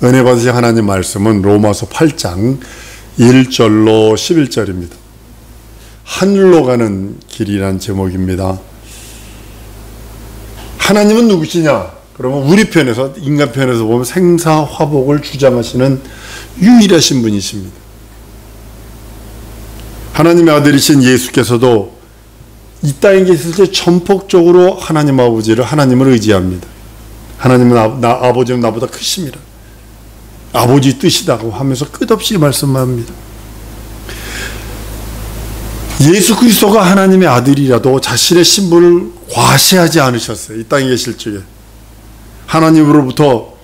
은혜 받으신 하나님 말씀은 로마서 8장 1절로 11절입니다. 하늘로 가는 길이란 제목입니다. 하나님은 누구시냐? 그러면 우리 편에서, 인간 편에서 보면 생사화복을 주장하시는 유일하신 분이십니다. 하나님의 아들이신 예수께서도 이 땅에 계실 때 전폭적으로 하나님 아버지를, 하나님을 의지합니다. 하나님은 아버지는 나보다 크십니다. 아버지 뜻이다고 하면서 끝없이 말씀합니다. 예수 그리스도가 하나님의 아들이라도 자신의 신분을 과시하지 않으셨어요. 이 땅에 계실 적에 하나님으로부터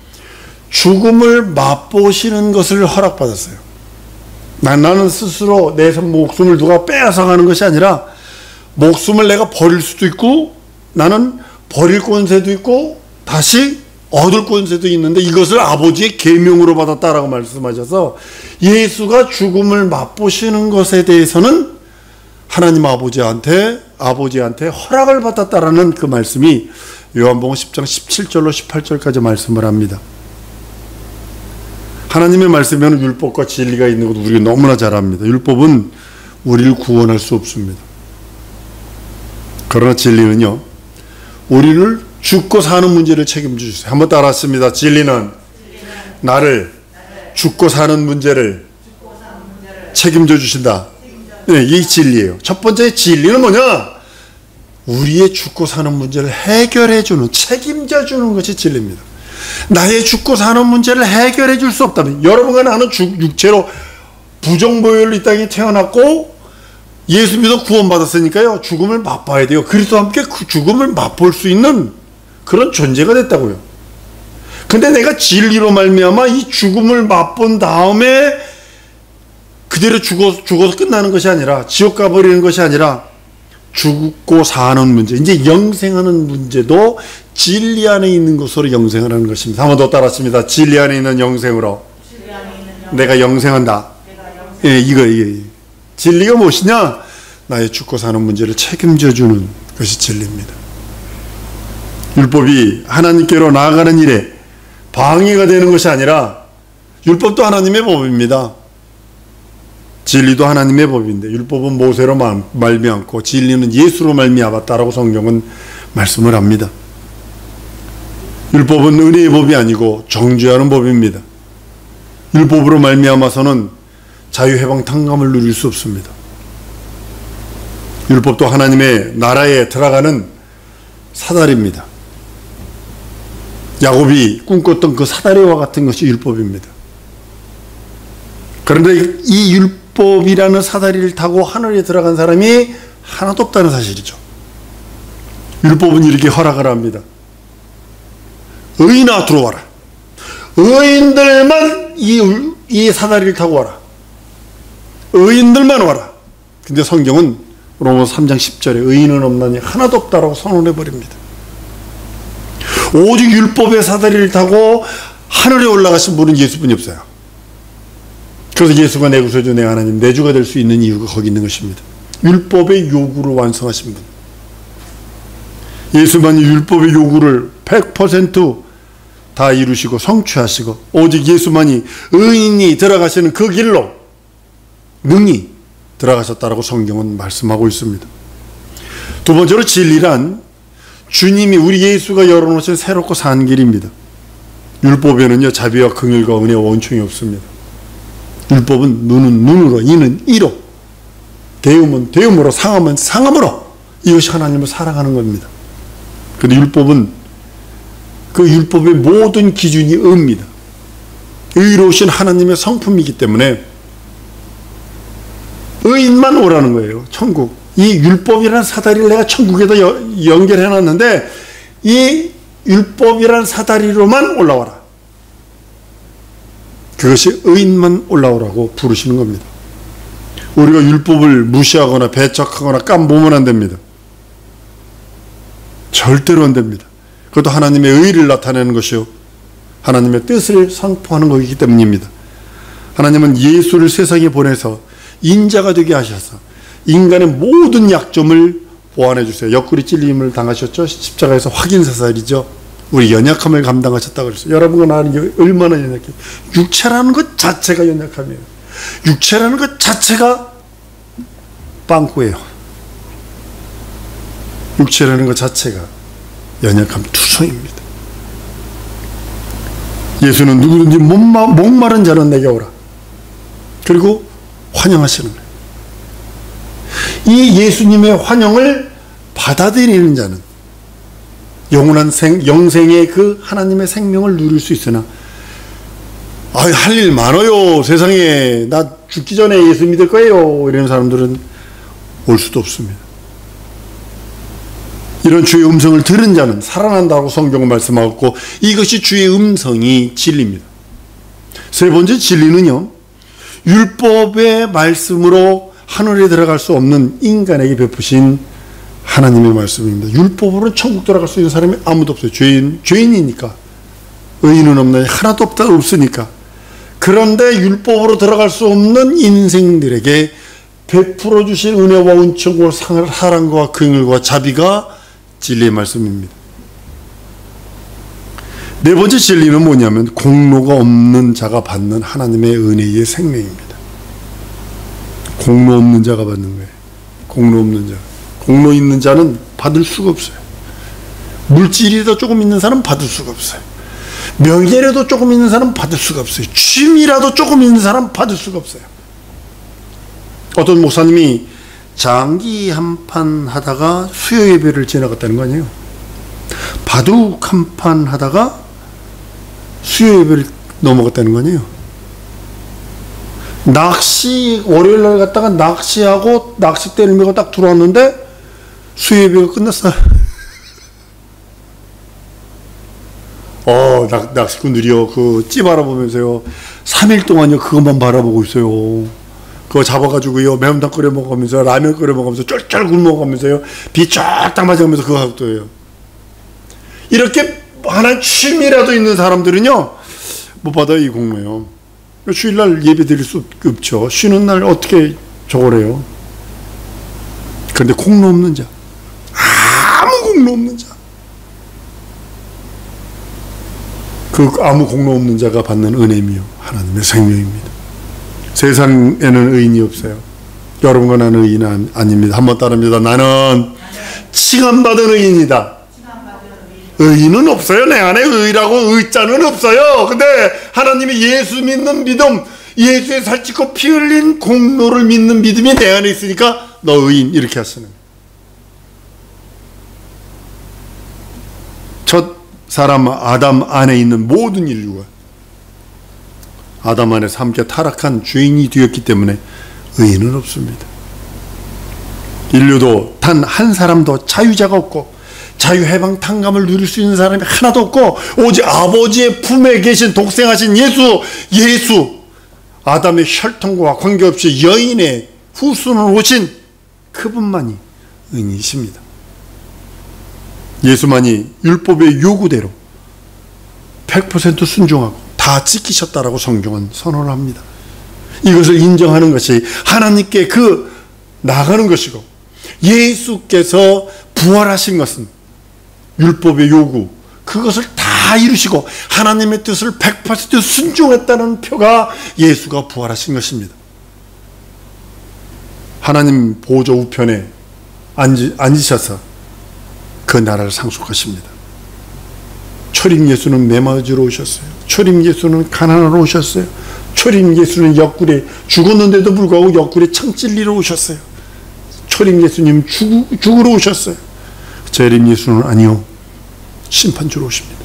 죽음을 맛보시는 것을 허락받았어요. 나는 스스로 내 목숨을 누가 빼앗아가는 것이 아니라 목숨을 내가 버릴 수도 있고 나는 버릴 권세도 있고 다시 얻을 권세도 있는데 이것을 아버지의 계명으로 받았다라고 말씀하셔서 예수가 죽음을 맛보시는 것에 대해서는 하나님 아버지한테 허락을 받았다라는 그 말씀이 요한복음 10장 17절로 18절까지 말씀을 합니다. 하나님의 말씀에는 율법과 진리가 있는 것을 우리가 너무나 잘 압니다. 율법은 우리를 구원할 수 없습니다. 그러나 진리는요, 우리를 죽고 사는 문제를 책임져 주세요. 한번 따라했습니다. 진리는 나를 죽고 사는 문제를 책임져 주신다. 네, 이 진리예요. 첫 번째 진리는 뭐냐? 우리의 죽고 사는 문제를 해결해 주는, 책임져 주는 것이 진리입니다. 나의 죽고 사는 문제를 해결해 줄 수 없다면, 여러분과 나는 육체로 부정보혈로 이 땅에 태어났고 예수 믿어 구원받았으니까요, 죽음을 맛봐야 돼요. 그리스도와 함께 그 죽음을 맛볼 수 있는 그런 존재가 됐다고요. 근데 내가 진리로 말미암아 이 죽음을 맛본 다음에 그대로 죽어서 끝나는 것이 아니라, 지옥 가버리는 것이 아니라 죽고 사는 문제, 이제 영생하는 문제도 진리 안에 있는 것으로 영생하는 것입니다. 한 번 더 따랐습니다. 진리 안에 있는 영생으로 내가 영생한다. 예, 이거 진리가 무엇이냐? 나의 죽고 사는 문제를 책임져 주는 것이 진리입니다. 율법이 하나님께로 나아가는 일에 방해가 되는 것이 아니라, 율법도 하나님의 법입니다. 진리도 하나님의 법인데, 율법은 모세로 말미암고 진리는 예수로 말미암았다라고 성경은 말씀을 합니다. 율법은 은혜의 법이 아니고 정죄하는 법입니다. 율법으로 말미암아서는 자유해방탕감을 누릴 수 없습니다. 율법도 하나님의 나라에 들어가는 사다리입니다. 야곱이 꿈꿨던 그 사다리와 같은 것이 율법입니다. 그런데 이 율법이라는 사다리를 타고 하늘에 들어간 사람이 하나도 없다는 사실이죠. 율법은 이렇게 허락을 합니다. 의인아 들어와라. 의인들만 이 사다리를 타고 와라. 의인들만 와라. 근데 성경은 로마서 3장 10절에 의인은 없나니 하나도 없다라고 선언해 버립니다. 오직 율법의 사다리를 타고 하늘에 올라가신 분은 예수뿐이 없어요. 그래서 예수가 내 구세주 내 하나님, 내 주가 될 수 있는 이유가 거기 있는 것입니다. 율법의 요구를 완성하신 분. 예수만이 율법의 요구를 100% 다 이루시고 성취하시고, 오직 예수만이 의인이 들어가시는 그 길로 능히 들어가셨다라고 성경은 말씀하고 있습니다. 두 번째로 진리란 주님이, 우리 예수가 열어놓으신 새롭고 산 길입니다. 율법에는요, 자비와 긍휼과 은혜와 원총이 없습니다. 율법은 눈은 눈으로, 이는 이로, 대음은 대음으로, 상함은 상함으로, 이것이 하나님을 사랑하는 겁니다. 그런데 율법은 그 율법의 모든 기준이 의입니다. 의로우신 하나님의 성품이기 때문에 의인만 오라는 거예요. 천국. 이 율법이라는 사다리를 내가 천국에다 연결해 놨는데 이 율법이라는 사다리로만 올라와라. 그것이 의인만 올라오라고 부르시는 겁니다. 우리가 율법을 무시하거나 배척하거나 깜보면 안 됩니다. 절대로 안 됩니다. 그것도 하나님의 의를 나타내는 것이요, 하나님의 뜻을 선포하는 것이기 때문입니다. 하나님은 예수를 세상에 보내서 인자가 되게 하셔서 인간의 모든 약점을 보완해 주세요. 옆구리 찔림을 당하셨죠. 십자가에서 확인 사살이죠. 우리 연약함을 감당하셨다고 그랬어요. 여러분과 나는 얼마나 연약해요. 육체라는 것 자체가 연약함이에요. 육체라는 것 자체가 빵꾸예요. 육체라는 것 자체가 연약함 투성입니다. 예수는 누구든지 목마른 자는 내게 오라. 그리고 환영하시는 거예요. 이 예수님의 환영을 받아들이는 자는 영원한 영생의 그 하나님의 생명을 누릴 수 있으나, 할 일 많아요. 세상에 나 죽기 전에 예수 믿을 거예요. 이런 사람들은 올 수도 없습니다. 이런 주의 음성을 들은 자는 살아난다고 성경은 말씀하고, 이것이 주의 음성이 진리입니다. 세 번째 진리는요, 율법의 말씀으로 하늘에 들어갈 수 없는 인간에게 베푸신 하나님의 말씀입니다. 율법으로는 천국 들어갈 수 있는 사람이 아무도 없어요. 죄인이니까. 의인은 없나니 하나도 없으니까. 그런데 율법으로 들어갈 수 없는 인생들에게 베풀어 주신 은혜와 은총과 사랑과 긍휼과 자비가 진리의 말씀입니다. 네 번째 진리는 뭐냐면, 공로가 없는 자가 받는 하나님의 은혜의 생명입니다. 공로 없는 자가 받는 거예요. 공로 없는 자. 공로 있는 자는 받을 수가 없어요. 물질이라도 조금 있는 사람은 받을 수가 없어요. 명예라도 조금 있는 사람은 받을 수가 없어요. 취미라도 조금 있는 사람은 받을 수가 없어요. 어떤 목사님이 장기 한판 하다가 수요 예배를 지나갔다는 거 아니에요. 바둑 한판 하다가 수요 예배를 넘어갔다는 거 아니에요. 월요일 날 갔다가 낚시하고 낚싯대를 메고 딱 들어왔는데 수요 예배가 끝났어요. 낚시꾼들이요, 찌 바라보면서요, 3일 동안요, 그것만 바라보고 있어요. 그거 잡아가지고요, 매운탕 끓여 먹으면서, 라면 끓여 먹으면서, 쫄쫄 굶어가면서요, 비 쫙 맞아가면서 그거 하고 또요. 이렇게 하나의 취미라도 있는 사람들은요, 못 받아요, 이 공로요. 주일날 예배 드릴 수 없죠. 쉬는 날 어떻게 저걸 해요? 그런데 공로 없는 자, 아무 공로 없는 자, 아무 공로 없는 자가 받는 은혜며 하나님의 생명입니다. 세상에는 의인이 없어요. 여러분과 나는 의인은 아닙니다. 한번 따릅니다. 나는 칭함받은 의인이다. 의인은 없어요. 내 안에 의라고 의자는 없어요. 근데 하나님이 예수 믿는 믿음, 예수의 살찌고 피 흘린 공로를 믿는 믿음이 내 안에 있으니까 너 의인, 이렇게 하시는 거예요. 첫 사람 아담 안에 있는 모든 인류가 아담 안에서 함께 타락한 죄인이 되었기 때문에 의인은 없습니다. 인류도 단 한 사람도 자유자가 없고 자유해방탄감을 누릴 수 있는 사람이 하나도 없고, 오직 아버지의 품에 계신 독생하신 예수 아담의 혈통과 관계없이 여인의 후손으로 오신 그분만이 의인이십니다. 예수만이 율법의 요구대로 100% 순종하고 다 지키셨다라고 성경은 선언을 합니다. 이것을 인정하는 것이 하나님께 나아가는 것이고, 예수께서 부활하신 것은 율법의 요구, 그것을 다 이루시고 하나님의 뜻을 100% 순종했다는 표가 예수가 부활하신 것입니다. 하나님 보좌 우편에 앉으셔서 그 나라를 상속하십니다. 초림 예수는 메마지로 오셨어요. 초림 예수는 가난하러 오셨어요. 초림 예수는 옆구리에 죽었는데도 불구하고 옆구리에 창 찔리러 오셨어요. 초림 예수님 죽으러 오셨어요. 재림 예수는 아니요, 심판주로 오십니다.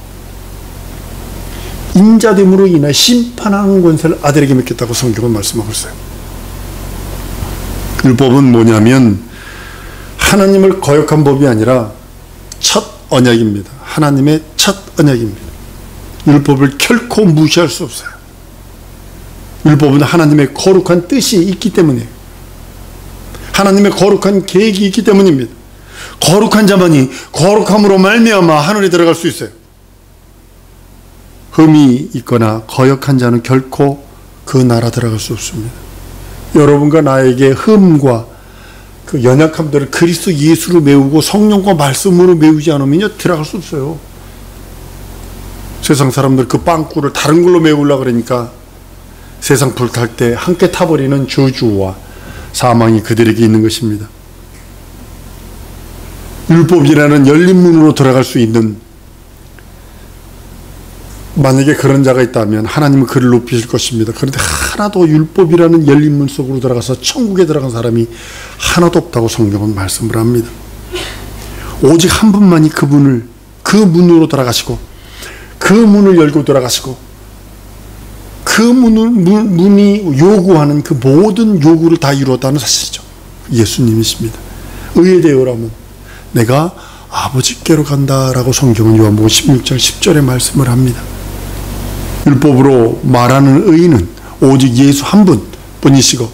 인자됨으로 인해 심판하는 권세를 아들에게 맡겼다고 성경은 말씀하고 있어요. 율법은 뭐냐면 하나님을 거역한 법이 아니라 첫 언약입니다. 하나님의 첫 언약입니다. 율법을 결코 무시할 수 없어요. 율법은 하나님의 거룩한 뜻이 있기 때문이에요. 하나님의 거룩한 계획이 있기 때문입니다. 거룩한 자만이 거룩함으로 말미암아 하늘에 들어갈 수 있어요. 흠이 있거나 거역한 자는 결코 그 나라 들어갈 수 없습니다. 여러분과 나에게 흠과 그 연약함들을 그리스도 예수로 메우고 성령과 말씀으로 메우지 않으면요, 들어갈 수 없어요. 세상 사람들 그 빵꾸를 다른 걸로 메우려고 그러니까 세상 불 탈 때 함께 타버리는 저주와 사망이 그들에게 있는 것입니다. 율법이라는 열린 문으로 들어갈 수 있는, 만약에 그런 자가 있다면 하나님은 그를 높이실 것입니다. 그런데 하나도 율법이라는 열린 문 속으로 들어가서 천국에 들어간 사람이 하나도 없다고 성경은 말씀을 합니다. 오직 한 분만이 그 문으로 들어가시고 그 문을 열고 들어가시고 그 문이 요구하는 그 모든 요구를 다 이루었다는 사실이죠. 예수님이십니다. 의에 대하여라면 내가 아버지께로 간다라고 성경은 요한복음 16장 10절에 말씀을 합니다. 율법으로 말하는 의인은 오직 예수 한 분뿐이시고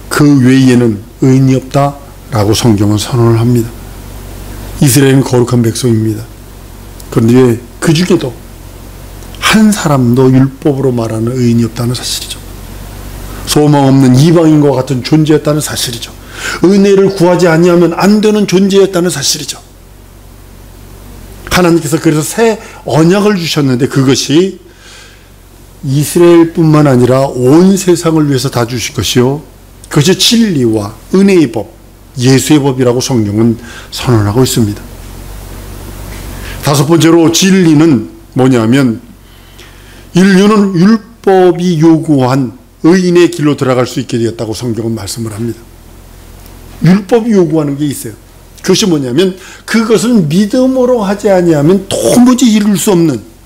그 외에는 의인이 없다라고 성경은 선언을 합니다. 이스라엘은 거룩한 백성입니다. 그런데 그 중에도 한 사람도 율법으로 말하는 의인이 없다는 사실이죠. 소망 없는 이방인과 같은 존재였다는 사실이죠. 은혜를 구하지 아니하면 안 되는 존재였다는 사실이죠. 하나님께서 그래서 새 언약을 주셨는데 그것이 이스라엘뿐만 아니라 온 세상을 위해서 다 주신 것이요, 그것이 진리와 은혜의 법, 예수의 법이라고 성경은 선언하고 있습니다. 다섯 번째로 진리는 뭐냐면, 인류는 율법이 요구한 의인의 길로 들어갈 수 있게 되었다고 성경은 말씀을 합니다. 율법이 요구하는 게 있어요. 그것이 뭐냐면 그것을 믿음으로 하지 아니하면 도무지 이룰 수 없는,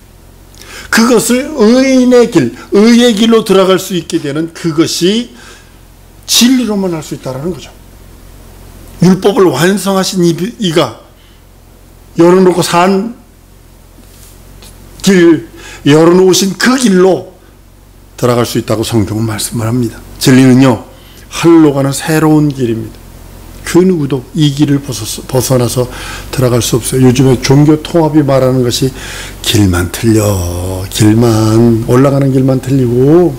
그것을 의인의 길, 의의 길로 들어갈 수 있게 되는 그것이 진리로만 할 수 있다는 거죠. 율법을 완성하신 이가 열어놓고 산 길, 열어놓으신 그 길로 들어갈 수 있다고 성경은 말씀을 합니다. 진리는요, 하늘로 가는 새로운 길입니다. 그 누구도 이 길을 벗어나서 들어갈 수 없어요. 요즘에 종교 통합이 말하는 것이 길만 틀려, 길만, 올라가는 길만 틀리고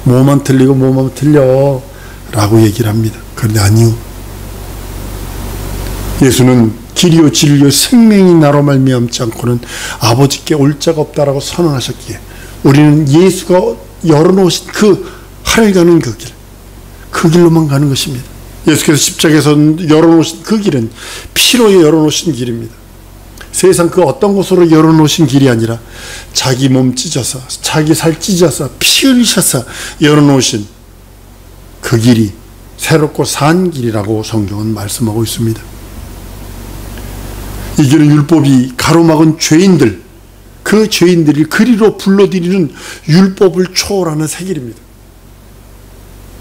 뭐만 틀리고 뭐만 틀려 라고 얘기를 합니다. 그런데 아니요, 예수는 길이요 진리요 생명이 나로 말미암지 않고는 아버지께 올 자가 없다라고 선언하셨기에 우리는 예수가 열어놓으신 그 하늘 가는 그 길, 그 길로만 가는 것입니다. 예수께서 십자가에서 열어놓으신 그 길은 피로 열어놓으신 길입니다. 세상 그 어떤 곳으로 열어놓으신 길이 아니라 자기 몸 찢어서, 자기 살 찢어서, 피 흘리셔서 열어놓으신 그 길이 새롭고 산 길이라고 성경은 말씀하고 있습니다. 이 길은 율법이 가로막은 죄인들, 그 죄인들이 그리로 불러들이는 율법을 초월하는 새 길입니다.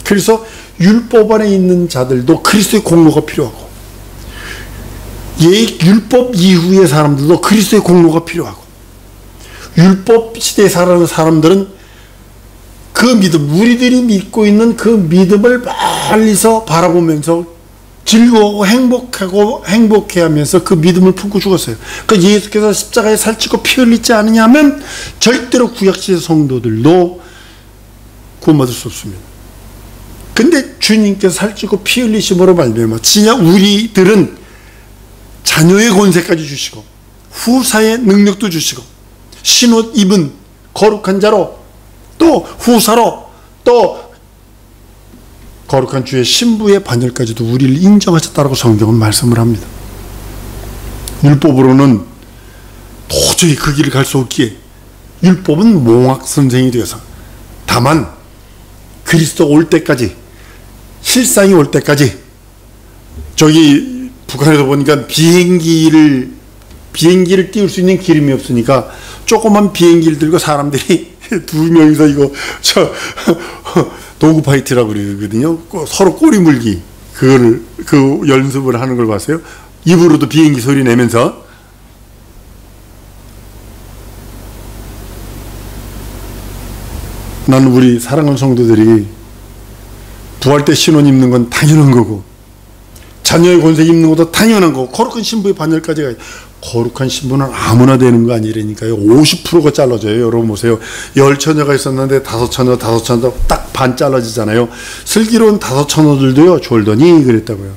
그래서 율법 안에 있는 자들도 그리스도의 공로가 필요하고, 율법 이후의 사람들도 그리스도의 공로가 필요하고, 율법 시대에 살아가는 사람들은 그 믿음, 우리들이 믿고 있는 그 믿음을 멀리서 바라보면서 즐거워하고 행복해하면서 그 믿음을 품고 죽었어요. 그러니까 예수께서 십자가에 살찌고 피 흘리지 않으냐면 절대로 구약시대 성도들도 구원받을 수 없습니다. 근데 주님께서 살찌고 피 흘리심으로 말미암아 진짜 우리들은 자녀의 권세까지 주시고 후사의 능력도 주시고 신옷 입은 거룩한 자로, 또 후사로, 또 거룩한 주의 신부의 반열까지도 우리를 인정하셨다라고 성경은 말씀을 합니다. 율법으로는 도저히 그 길을 갈 수 없기에 율법은 몽학 선생이 되어서, 다만 그리스도 올 때까지, 실상이 올 때까지, 저기 북한에서 보니까 비행기를 띄울 수 있는 기름이 없으니까 조그만 비행기를 들고 사람들이 두 명이서 이거 도구 파이트라고 그러거든요. 서로 꼬리 물기, 그 연습을 하는 걸 봤어요. 입으로도 비행기 소리 내면서. 나는 우리 사랑하는 성도들이 부활 때 신혼 입는 건 당연한 거고, 자녀의 권세 입는 것도 당연한 거고, 거룩한 신부의 반열까지 가요. 거룩한 신부는 아무나 되는 거 아니라니까요. 50%가 잘라져요. 여러분 보세요. 10처녀가 있었는데 5처녀 딱 반 잘라지잖아요. 슬기로운 5처녀들도요, 졸더니 그랬다고요.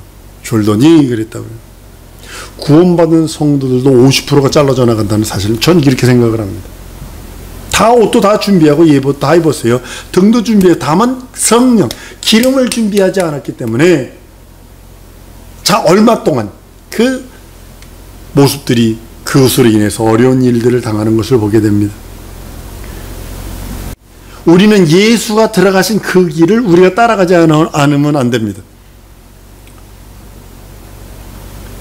구원받은 성도들도 50%가 잘라져 나간다는 사실을 저는 이렇게 생각을 합니다. 다 옷도 다 준비하고 예복 다 입었어요. 등도 준비해. 다만 성령, 기름을 준비하지 않았기 때문에 자 얼마 동안 그 모습들이 그것으로 인해서 어려운 일들을 당하는 것을 보게 됩니다. 우리는 예수가 들어가신 그 길을 우리가 따라가지 않으면 안 됩니다.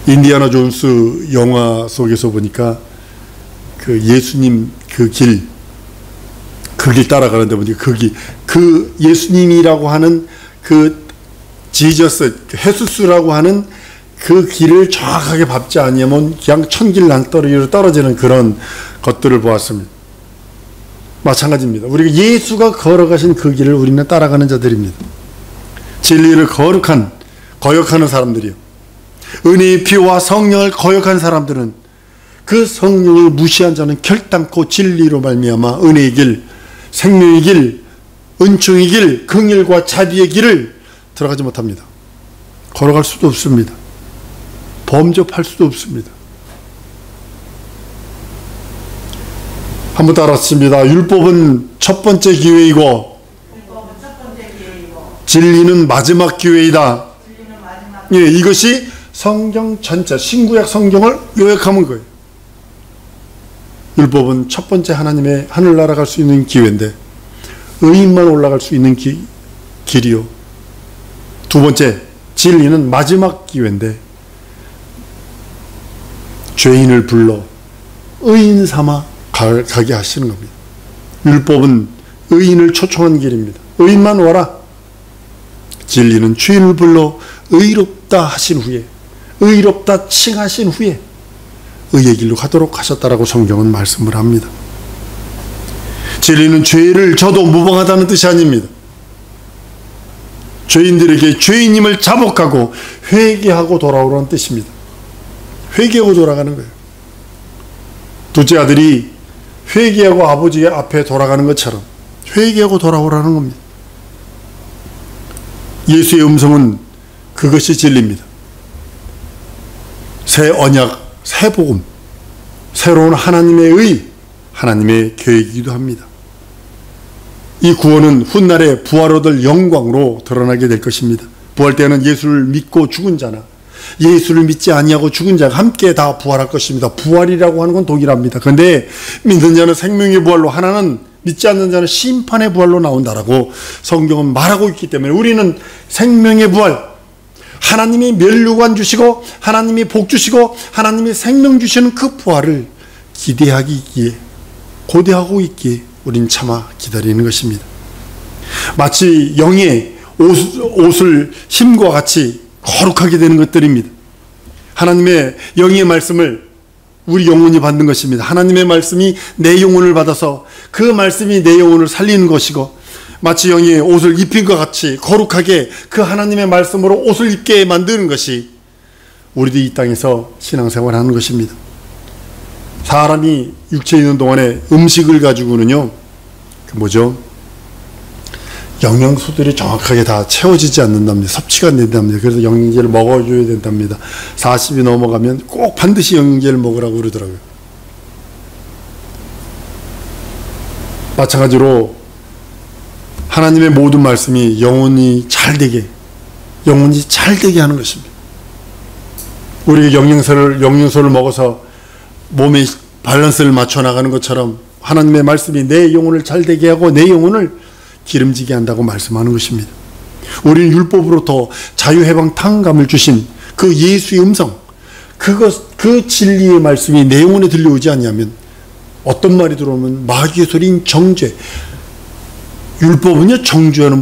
인디아나 존스 영화 속에서 보니까 그 예수님 그 길 따라가는데 보니까 그 예수님이라고 하는 그 지저스, 헤수스라고 하는 그 길을 정확하게 밟지 않으면 그냥 천길 낭떠러리로 떨어지는 그런 것들을 보았습니다. 마찬가지입니다. 우리가 예수가 걸어가신 그 길을 우리는 따라가는 자들입니다. 진리를 거역하는 사람들이요. 은혜의 피와 성령을 거역한 사람들은 그 성령을 무시한 자는 결단코 진리로 말미암아 은혜의 길, 생명의 길, 은총의 길, 긍휼과 자비의 길을 들어가지 못합니다. 걸어갈 수도 없습니다. 범접할 수도 없습니다. 한번 따라했습니다. 율법은 첫 번째 기회이고 진리는 마지막 기회이다. 예, 이것이 성경 전체, 신구약 성경을 요약하는 거예요. 율법은 첫 번째 하나님의 하늘나라 갈 수 있는 기회인데 의인만 올라갈 수 있는 길이요. 두 번째, 진리는 마지막 기회인데 죄인을 불러 의인 삼아 가게 하시는 겁니다. 율법은 의인을 초청한 길입니다. 의인만 와라. 진리는 죄인을 불러 의롭다 하신 후에, 의롭다 칭하신 후에 의의 길로 가도록 하셨다라고 성경은 말씀을 합니다. 진리는 죄를 져도 무방하다는 뜻이 아닙니다. 죄인들에게 죄인임을 자복하고 회개하고 돌아오라는 뜻입니다. 회개하고 돌아가는 거예요. 둘째 아들이 회개하고 아버지 앞에 돌아가는 것처럼 회개하고 돌아오라는 겁니다. 예수의 음성은 그것이 진리입니다. 새 언약, 새 복음, 새로운 하나님의 의, 하나님의 계획이기도 합니다. 이 구원은 훗날에 부활 얻을 영광으로 드러나게 될 것입니다. 부활 때는 예수를 믿고 죽은 자나 예수를 믿지 아니하고 죽은 자가 함께 다 부활할 것입니다. 부활이라고 하는 건 동일합니다. 그런데 믿는 자는 생명의 부활로, 하나는 믿지 않는 자는 심판의 부활로 나온다라고 성경은 말하고 있기 때문에 우리는 생명의 부활, 하나님이 면류관 주시고 하나님이 복 주시고 하나님이 생명 주시는 그 부활을 기대하기에, 고대하고 있기에 우린 참아 기다리는 것입니다. 마치 영의 옷을 힘과 같이 거룩하게 되는 것들입니다. 하나님의 영의 말씀을 우리 영혼이 받는 것입니다. 하나님의 말씀이 내 영혼을 받아서 그 말씀이 내 영혼을 살리는 것이고, 마치 영의 옷을 입힌 것 같이 거룩하게 그 하나님의 말씀으로 옷을 입게 만드는 것이 우리도 이 땅에서 신앙생활을 하는 것입니다. 사람이 육체에 있는 동안에 음식을 가지고는요, 영양소들이 정확하게 다 채워지지 않는답니다. 섭취가 안 된답니다. 그래서 영양제를 먹어줘야 된답니다. 40이 넘어가면 꼭 반드시 영양제를 먹으라고 그러더라고요. 마찬가지로 하나님의 모든 말씀이 영혼이 잘 되게 하는 것입니다. 우리가 영양소를 먹어서 몸의 밸런스를 맞춰 나가는 것처럼 하나님의 말씀이 내 영혼을 잘 되게 하고 내 영혼을 기름지게 한다고 말씀하는 것입니다. 우리는 율법으로부터 자유해방탕감을 주신 그 예수의 음성, 그 진리의 말씀이 내 영혼에 들려오지 않냐면 어떤 말이 들어오면 마귀의 소리인 정죄. 율법은요 정죄하는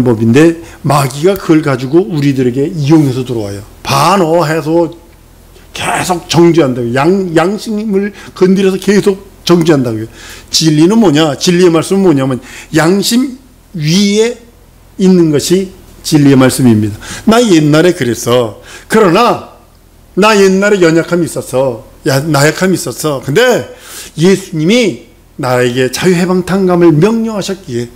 법인데 마귀가 그걸 가지고 우리들에게 이용해서 들어와요. 반어해서 계속 정죄한다고요. 양심을 건드려서 계속 정죄한다고요. 진리는 뭐냐? 진리의 말씀은 뭐냐면 양심 위에 있는 것이 진리의 말씀입니다. 나 옛날에 그랬어. 그러나 나 옛날에 연약함이 있었어. 나약함이 있었어. 근데 예수님이 나에게 자유해방탕감을 명령하셨기에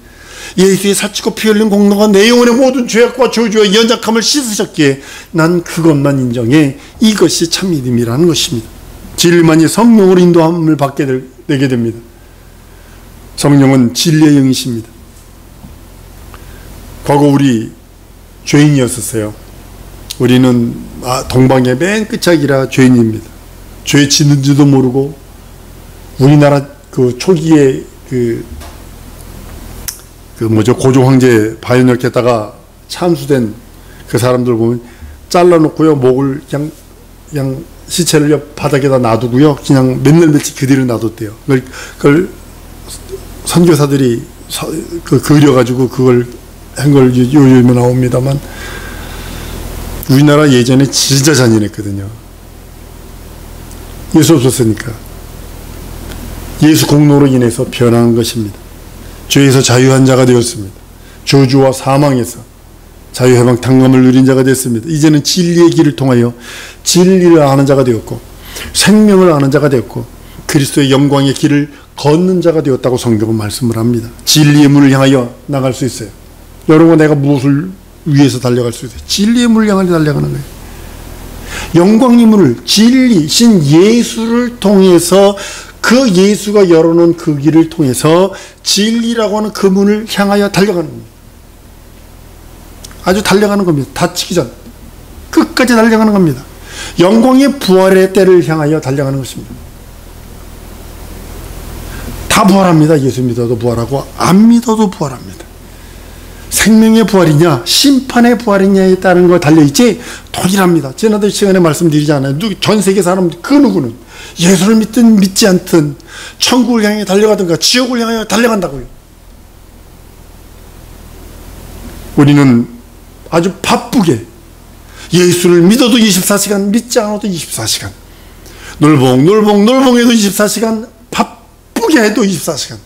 예수의 살찌고 피 흘린 공로가 내 영혼의 모든 죄악과 저주와 연약함을 씻으셨기에 난 그것만 인정해. 이것이 참 믿음이라는 것입니다. 진리만이 성령으로 인도함을 받게 되게 됩니다. 성령은 진리의 영이십니다. 과거 우리 죄인이었었어요. 우리는 동방의 맨 끝자기라 죄인입니다. 죄 짓는지도 모르고 우리나라 그 초기에 고종 황제 바이올렸다가 참수된 그 사람들 보면 잘라놓고요, 목을 그냥 시체를 바닥에다 놔두고요, 그냥 몇 날 며칠 그대로 놔뒀대요. 그걸 선교사들이 그려가지고 그걸 한 걸 요즘에 나옵니다만, 우리나라 예전에 진짜 잔인했거든요. 예수 없었으니까. 예수 공로로 인해서 변한 것입니다. 죄에서 자유한 자가 되었습니다. 저주와 사망에서 자유해방 탕감을 누린 자가 됐습니다. 이제는 진리의 길을 통하여 진리를 아는 자가 되었고 생명을 아는 자가 되었고 그리스도의 영광의 길을 걷는 자가 되었다고 성경은 말씀을 합니다. 진리의 문을 향하여 나갈 수 있어요. 여러분, 내가 무엇을 위해서 달려갈 수 있어요? 진리의 문을 향하여 달려가는 거예요. 영광의 문을, 진리신 예수를 통해서, 그 예수가 열어놓은 그 길을 통해서 진리라고 하는 그 문을 향하여 달려가는 겁니다. 아주 달려가는 겁니다. 다치기 전 끝까지 달려가는 겁니다. 영광의 부활의 때를 향하여 달려가는 것입니다. 다 부활합니다. 예수 믿어도 부활하고 안 믿어도 부활합니다. 생명의 부활이냐 심판의 부활이냐에 따른 거 달려있지 동일합니다. 지난주 시간에 말씀드리지 않아요? 전 세계 사람 그 누구는 예수를 믿든 믿지 않든 천국을 향해 달려가든가 지옥을 향해 달려간다고요. 우리는 아주 바쁘게 예수를 믿어도 24시간, 믿지 않아도 24시간, 놀봉해도 24시간, 바쁘게 해도 24시간,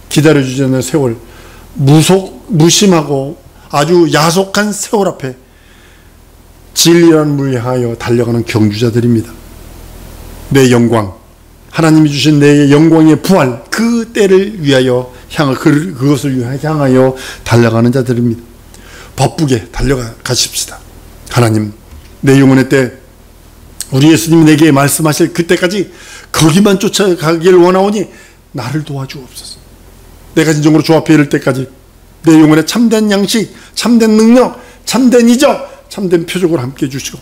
기다려주지 않는 세월, 무심하고 아주 야속한 세월 앞에 진리라는 문을 향하여 달려가는 경주자들입니다. 내 영광, 하나님이 주신 내 영광의 부활, 그 때를 위하여 그것을 향하여 달려가는 자들입니다. 바쁘게 달려가십시다. 하나님, 내 영혼의 때 우리 예수님이 내게 말씀하실 그때까지 거기만 쫓아가길 원하오니 나를 도와주옵소서. 내가 진정으로 주 앞에 이를 때까지 내 영혼의 참된 양식, 참된 능력, 참된 이적, 참된 표적을 함께 해주시고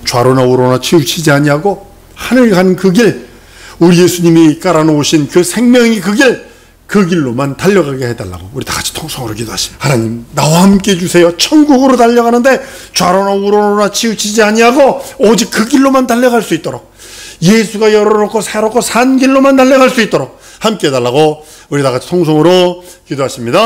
좌로나 우로나 치우치지 아니하고 하늘 가는 그 길, 우리 예수님이 깔아놓으신 그 생명의 그 길로만 달려가게 해달라고 우리 다 같이 통성으로 기도하십니다. 하나님, 나와 함께 해주세요. 천국으로 달려가는데 좌로나 우로나 치우치지 아니하고 오직 그 길로만 달려갈 수 있도록, 예수가 열어놓고 새롭고 산 길로만 달려갈 수 있도록 함께 해달라고 우리 다 같이 통성으로 기도하십니다.